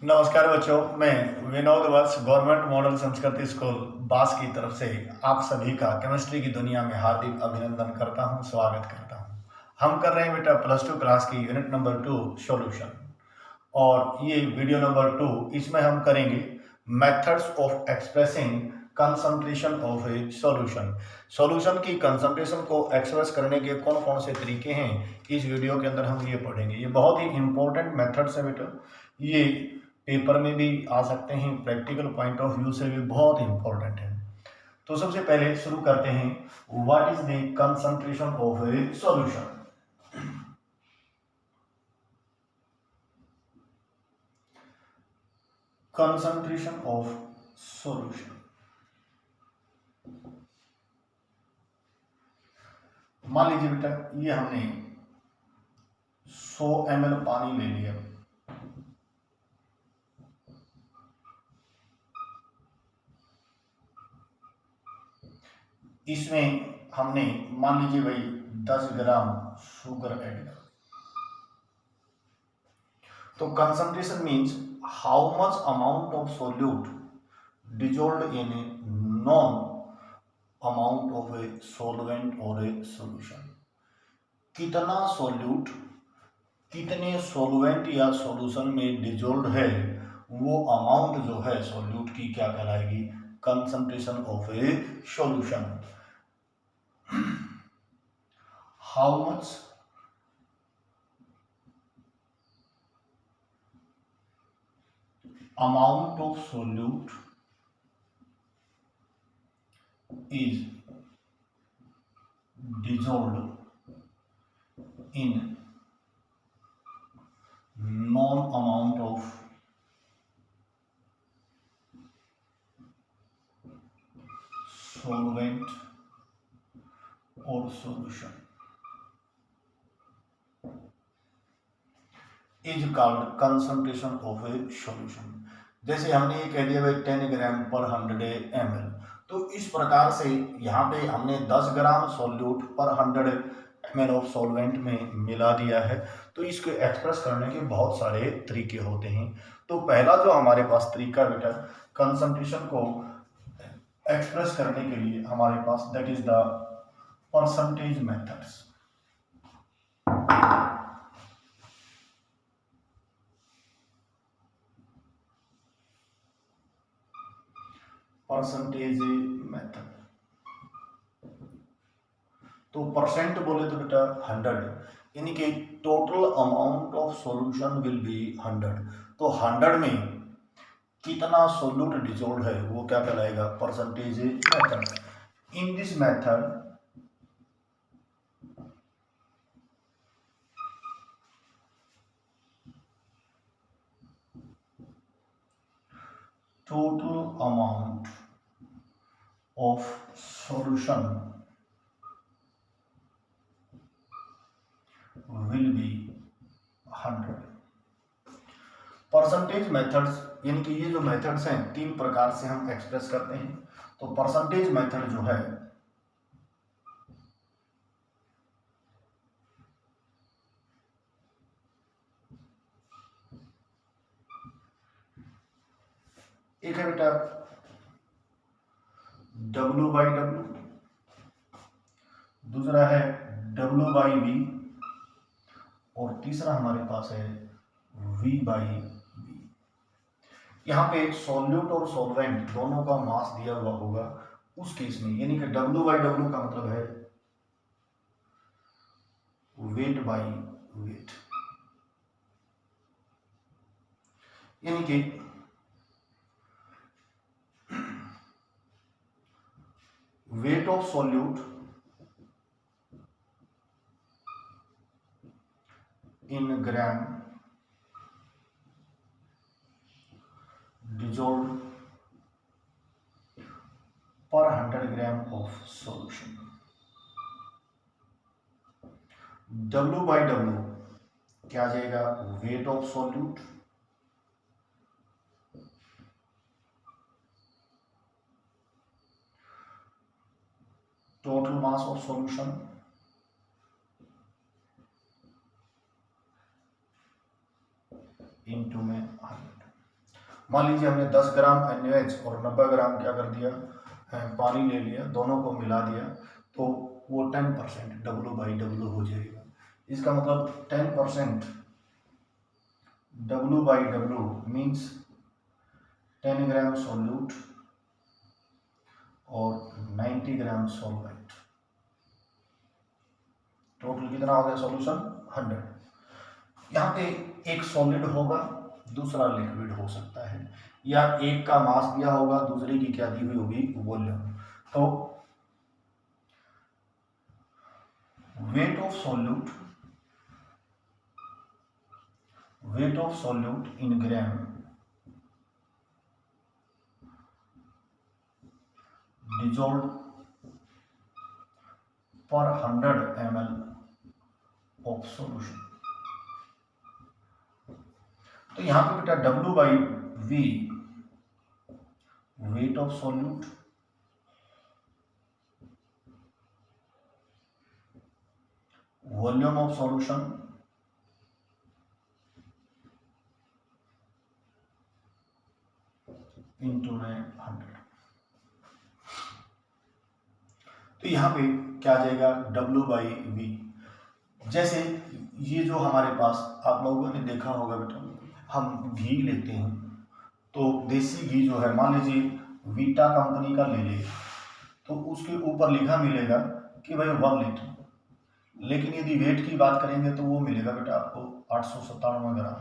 नमस्कार बच्चों, मैं विनोद वत्स गवर्नमेंट मॉडल संस्कृति स्कूल बास की तरफ से आप सभी का केमिस्ट्री की दुनिया में हार्दिक अभिनंदन करता हूं, स्वागत करता हूं। हम कर रहे हैं बेटा +2 क्लास की यूनिट नंबर 2 सॉल्यूशन और ये वीडियो नंबर 2। इसमें हम करेंगे methods of expressing concentration of a solution. Solution की कंसंट्रेशन को एक्सप्रेस करने के कौन कौन से तरीके हैं, इस वीडियो के अंदर हम ये पढ़ेंगे। ये बहुत ही इंपॉर्टेंट मेथड्स है बेटा, ये पेपर में भी आ सकते हैं, प्रैक्टिकल पॉइंट ऑफ व्यू से भी बहुत इंपॉर्टेंट है। तो सबसे पहले शुरू करते हैं, what is the concentration of a solution. Concentration of solution, मान लीजिए बेटा ये हमने 100 ml पानी ले लिया। इसमें हमने मान लीजिए भाई 10 ग्राम शुगर ऐड कर। तो concentration means how much amount of solute dissolved in a known amount of a solvent और ए सॉल्यूशन। कितना सोल्यूट कितने सोलवेंट या सॉल्यूशन में डिजोल्व है, वो अमाउंट जो है सोल्यूट की क्या कहलाएगी, concentration of a solution. How much amount of solute is dissolved in non amount of solvent or solution is called concentration of a solution। जैसे हमने ये कह दिया भाई 10 ग्राम पर 100 ml, तो इस प्रकार से यहाँ पे हमने 10 ग्राम सोल्यूट पर 100 ml ऑफ सॉल्वेंट में मिला दिया है। तो इसको एक्सप्रेस करने के बहुत सारे तरीके होते हैं। तो पहला जो हमारे पास तरीका बेटा कंसंट्रेशन को एक्सप्रेस करने के लिए हमारे पास, that is the percentage methods. Percentage method, तो परसेंट बोले तो बेटा 100, यानी कि total amount of solution will be 100। तो 100 में कितना सोल्यूट डिजोल्व है वो क्या कहलाएगा, percentage method. In this method total amount of solution will be 100। Percentage methods, यानी कि ये जो मेथड्स हैं 3 प्रकार से हम एक्सप्रेस करते हैं। तो परसेंटेज मेथड जो है एक है बेटा W/W, दूसरा है W/V और तीसरा हमारे पास है V/V। यहाँ पे सॉल्यूट और सॉल्वेंट दोनों का मास दिया हुआ होगा उस केस में, यानी कि W/W का मतलब है वेट बाई वेट, यानी कि weight of solute in gram dissolved per 100 gram of solution। W/W क्या आ जाएगा, weight of solute total mass of solution into में 100। मान लीजिए हमने 10 ग्राम NaOH और 90 ग्राम क्या कर दिया, पानी ले लिया, दोनों को मिला दिया, तो वो 10% W/W हो जाएगा। इसका मतलब 10% W/W मीन्स 10 ग्राम सॉल्यूट और 90 ग्राम सॉल्वेंट। टोटल कितना हो गया सॉल्यूशन? 100। यहाँ पे एक सॉलिड होगा, दूसरा लिक्विड हो सकता है, या एक का मास दिया होगा, दूसरे की क्या दी हुई होगी? वॉल्यूम। तो weight of solute in gram dissolved per 100 ml of solution। तो यहां पे बेटा W/V weight of solute, volume of solution into में 100। तो यहां पे क्या आ जाएगा? W/V। जैसे ये जो हमारे पास आप लोगों ने देखा होगा बेटा, हम घी लेते हैं तो देसी घी जो है, मान लीजिए वीटा कंपनी का ले ले, तो उसके ऊपर लिखा मिलेगा कि भाई 1 लीटर, लेकिन यदि वेट की बात करेंगे तो वो मिलेगा बेटा आपको 897 ग्राम।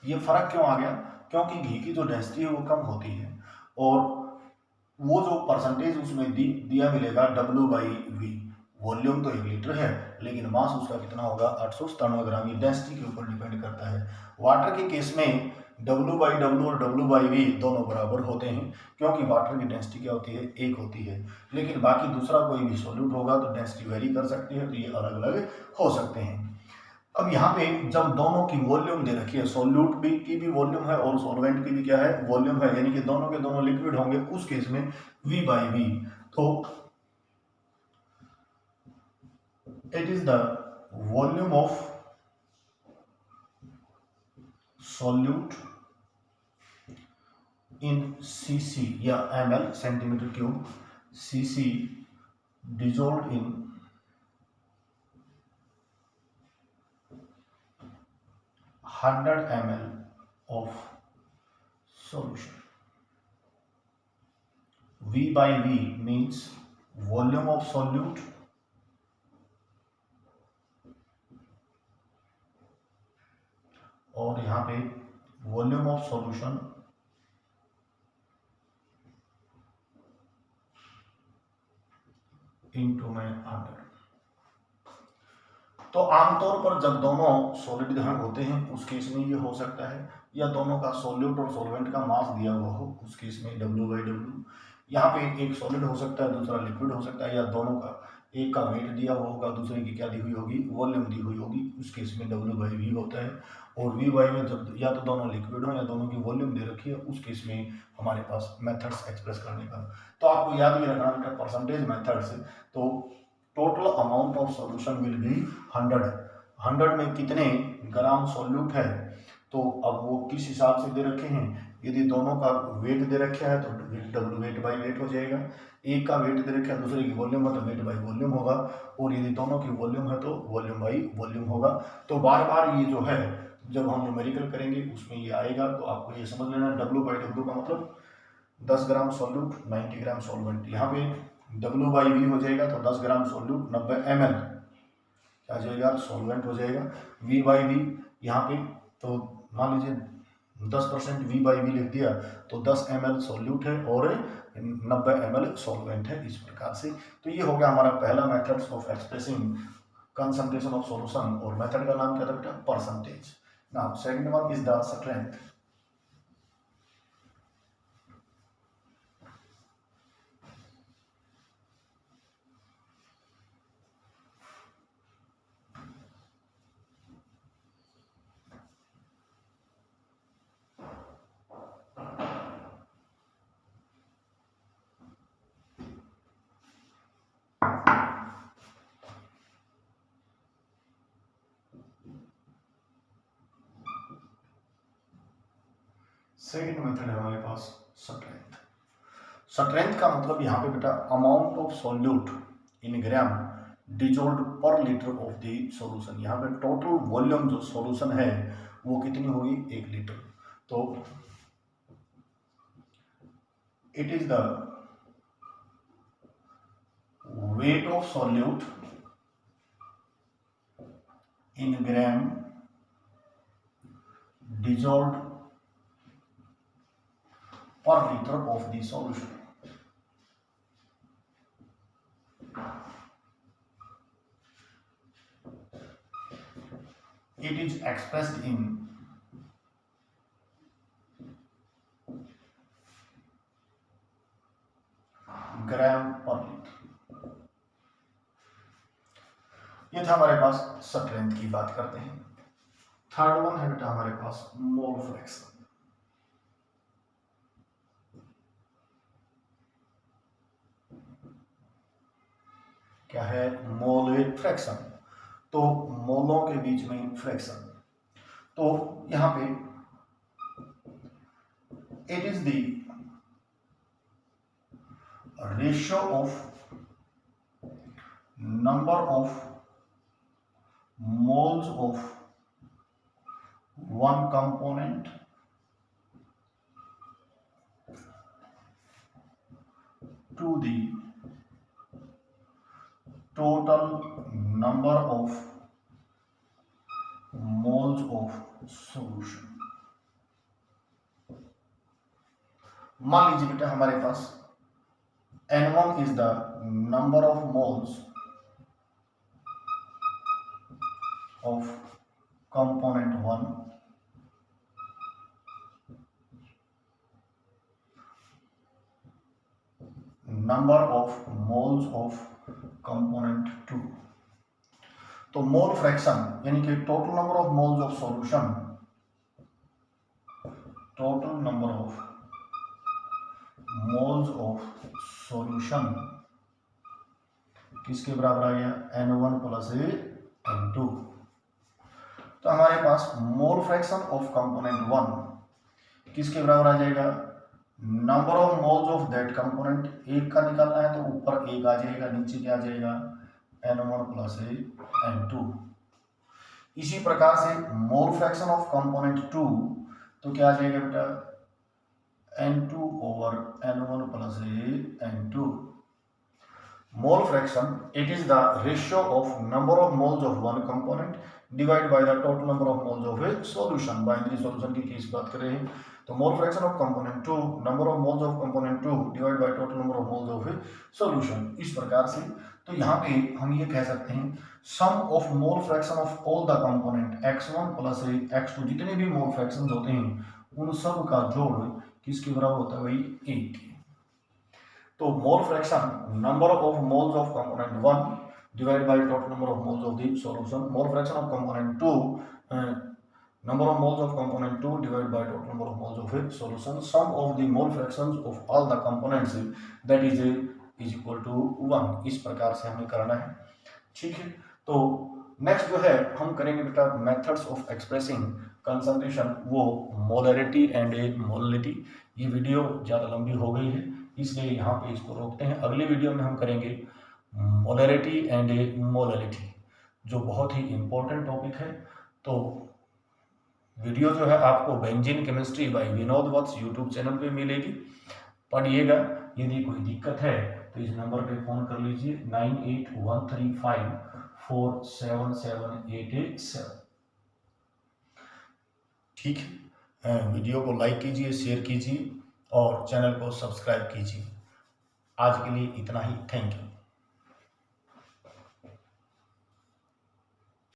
ये फर्क क्यों आ गया? क्योंकि घी की जो डेंसिटी है वो कम होती है, और वो जो परसेंटेज उसमें दिया मिलेगा W/V। वॉल्यूम तो 1 लीटर है, लेकिन मास उसका कितना होगा? 897 ग्राम। ये डेंसिटी के ऊपर डिपेंड करता है। वाटर के केस में W/W और W/V दोनों बराबर होते हैं, क्योंकि वाटर की डेंसिटी क्या होती है? 1 होती है। लेकिन बाकी दूसरा कोई भी सॉल्यूट होगा तो डेंसिटी वेरी कर सकती है, तो ये अलग अलग हो सकते हैं। अब यहाँ पे जब दोनों की वॉल्यूम दे रखी है, सॉल्यूट भी की भी वॉल्यूम है और सॉल्वेंट की भी क्या है? वॉल्यूम है, यानी कि दोनों के दोनों लिक्विड होंगे, उस केस में V/V। तो it is the volume of solute in cc या ml centimetre cube, cc dissolved in 100 ml of solution। V/V means volume of solute और यहाँ पे वॉल्यूम ऑफ सॉल्यूशन इनटू में 100। तो आमतौर पर जब दोनों सॉलिड घन होते हैं उस केस में ये हो सकता है, या दोनों का सॉल्यूट और सॉल्वेंट का मास दिया हुआ हो, उस केस में W/W। यहाँ पे एक सॉलिड हो सकता है, दूसरा लिक्विड हो सकता है, या दोनों का, एक का वेट दिया हुआ होगा, दूसरे की क्या दी हुई होगी? वॉल्यूम दी हुई होगी, उस केस में W/V होता है। और V/V में जब या तो दोनों लिक्विड हो या दोनों की वॉल्यूम दे रखी है, उस केस में हमारे पास मेथड्स एक्सप्रेस करने का। तो आपको याद भी रखना बेटा परसेंटेज मेथड्स। तो total amount of solution will be 100। 100 में कितने ग्राम सॉल्यूट है, तो अब वो किस हिसाब से दे रखे हैं? यदि दोनों का वेट दे रखा है तो W वेट/वेट हो जाएगा, एक का वेट दे रखा है, दूसरे की वॉल्यूम है तो वेट/वॉल्यूम होगा, और यदि दोनों की वॉल्यूम है तो वॉल्यूम/वॉल्यूम होगा। तो बार बार ये जो है जब हम न्यूमेरिकल करेंगे उसमें ये आएगा, तो आपको ये समझ लेना W/W का मतलब 10 ग्राम सॉल्यूट 90 ग्राम सॉल्वेंट। यहाँ पे W/V हो जाएगा तो 10 ग्राम सॉल्यूट 90 ml क्या हो जाएगा? सॉल्वेंट हो जाएगा। V/V यहाँ पे तो मान लीजिए 10% V/V लिख दिया, तो 10 ml सॉल्यूट है और 90 ml सॉल्वेंट है, इस प्रकार से। तो ये हो गया हमारा पहला methods of expressing concentration of solution, और मेथड का नाम क्या था बेटा? Percentage. Now second one is the strength. Second method है हमारे पास स्ट्रेंथ। स्ट्रेंथ का मतलब यहाँ पे बेटा amount of solute in gram dissolve पर लीटर ऑफ द सॉल्यूशन। यहाँ पे टोटल वॉल्यूम जो सॉल्यूशन है वो कितनी होगी, 1 लीटर। तो it is the weight of solute in gram dissolved per liter of the solution. It is expressed in gram per liter। ये था हमारे पास स्ट्रेंथ की बात करते हैं। थर्ड वन है बेटा हमारे पास मोल फ्रैक्शन। क्या है, मोल फ्रैक्शन। तो मोलों के बीच में फ्रैक्शन। तो यहां पे it is the ratio of number of moles of one component to the total number of moles of solution। मान लीजिए बेटा हमारे पास N1 is the number of moles of component 1, number of moles of component 2। तो mole fraction यानी कि total number of moles of solution, total number of moles of solution किसके बराबर आ गया, N1 प्लस N2। तो हमारे पास मोल फ्रैक्शन ऑफ कंपोनेंट 1 किसके बराबर आ जाएगा, number of moles of that component. एक का निकालना है तो ऊपर एक आ जाएगा, नीचे क्या आ जाएगा, N1 प्लस N2। इसी प्रकार से मोल फ्रैक्शन ऑफ कंपोनेंट 2 तो क्या आ जाएगा बेटा, N2 over N1 plus N2। Mole fraction, it is the ratio of number of moles of one component divided by the total number of moles of a solution। Binary solution की case बात कर रहे हैं तो मोल fraction of component 2 number of moles of component 2 divide by total number of moles of a solution, इस प्रकार से। तो यहाँ पे हम ये कह सकते हैं sum of mole fraction of all the component x1 plus x2, जितने भी मोल फ्रैक्शंस होते हैं उन सब का जोड़ किसके बराबर होता है, वही 1 के। तो mole fraction number of moles of component 1 divide by total number of moles of the solution. Mole fraction of component 2 number of moles of component 2 divided by total number of moles of a solution। sum of the mole fractions of all the components that is equal to 1। इस प्रकार से हमें करना है, ठीक है। तो next जो है हम करेंगे बेटा मेथड्स ऑफ एक्सप्रेसिंग कंसंट्रेशन, वो मोलरिटी एंड मोलिटी। ये वीडियो ज़्यादा लंबी हो गई है इसलिए यहाँ पे इसको रोकते हैं। अगले वीडियो में हम करेंगे मोलरिटी एंड मोलिटी, जो बहुत ही इम्पोर्टेंट टॉपिक है। तो वीडियो जो है आपको benzene chemistry by Vinod Vats YouTube channel पे मिलेगी, पढ़िएगा। यदि कोई दिक्कत है तो इस नंबर पे फ़ोन कर लीजिए 9813547787। ठीक है, वीडियो को लाइक कीजिए, शेयर कीजिए और चैनल को सब्सक्राइब कीजिए। आज के लिए इतना ही, थैंक यू।